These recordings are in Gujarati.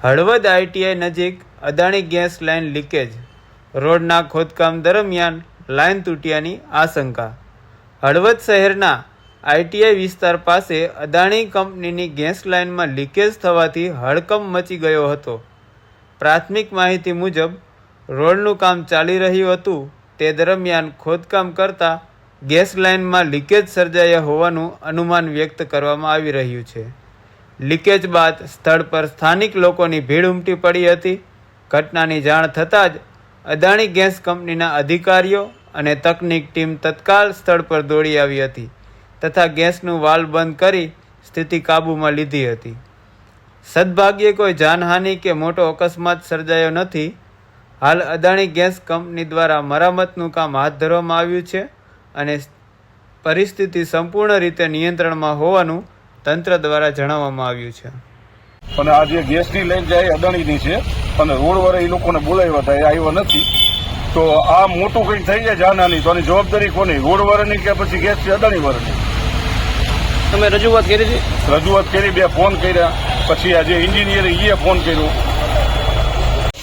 હળવદ ITI નજીક અદાણી ગેસ લાઇન લીકેજ, રોડના ખોદકામ દરમિયાન લાઇન તૂટ્યાની આશંકા. હળવદ શહેરના ITI વિસ્તાર પાસે અદાણી કંપનીની ગેસ લાઇનમાં લીકેજ થવાથી હડકંપ મચી ગયો હતો. પ્રાથમિક માહિતી મુજબ રોડનું કામ ચાલી રહ્યું હતું તે દરમિયાન ખોદકામ કરતા ગેસ લાઇનમાં લીકેજ સર્જાયા હોવાનું અનુમાન વ્યક્ત કરવામાં આવી રહ્યું છે. લીકેજ બાદ સ્થળ પર સ્થાનિક લોકોની ભીડ ઉમટી પડી હતી. ઘટનાની જાણ થતાં જ અદાણી ગેસ કંપનીના અધિકારીઓ અને તકનીક ટીમ તત્કાળ સ્થળ પર દોડી આવી હતી તથા ગેસનું વાલ્વ બંધ કરી સ્થિતિ કાબૂમાં લીધી હતી. સદભાગ્યે કોઈ જાનહાનિ કે મોટો અકસ્માત સર્જાયો નથી. હાલ અદાણી ગેસ કંપની દ્વારા મરામતનું કામ હાથ ધરવામાં આવ્યું છે અને પરિસ્થિતિ સંપૂર્ણ રીતે નિયંત્રણમાં હોવાનું તંત્ર દ્વારા જણાવવામાં આવ્યું છે. અને આ જે ગેસની લાઈન જાય અદાણીની છે અને રોડ વાળા એ લોકોને બોલાવ્યા હતા, એ આવ્યા નથી. તો આ મોટું કંઈક થઈ જાય જાનહાની, તો આની જવાબદારી કોની? રોડ વાળાની કે પછી ગેસ છે અદાણી વાળાની? તમે રજૂઆત કરી હતી? રજૂઆત કરી, 2 ફોન કર્યા, પછી આ જે એન્જિનિયર એ ફોન કર્યો.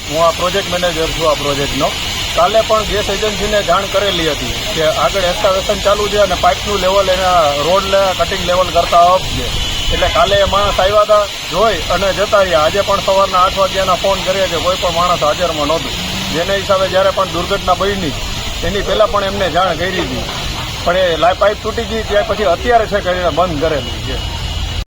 હું આ પ્રોજેક્ટ મેનેજર છું આ પ્રોજેક્ટનો. કાલે પણ ગેસ એજન્સીને જાણ કરેલી હતી કે આગળ એક્સ્કાવેશન ચાલુ છે અને પાઇપનું લેવલ એના રોડને કટિંગ લેવલ કરતા અપ છે. એટલે કાલે એ માણસ આવ્યા હતા, જોઈ અને જતા રહ્યા. આજે પણ સવારના 8 વાગ્યાના ફોન કર્યા છે, કોઈ પણ માણસ હાજરમાં નહોતું. જેને હિસાબે જ્યારે પણ દુર્ઘટના બની એની પહેલાં પણ એમને જાણ કરી હતી, પણ એ પાઇપ તૂટી ગઈ ત્યાં પછી અત્યારે છે કરીને બંધ કરેલી છે.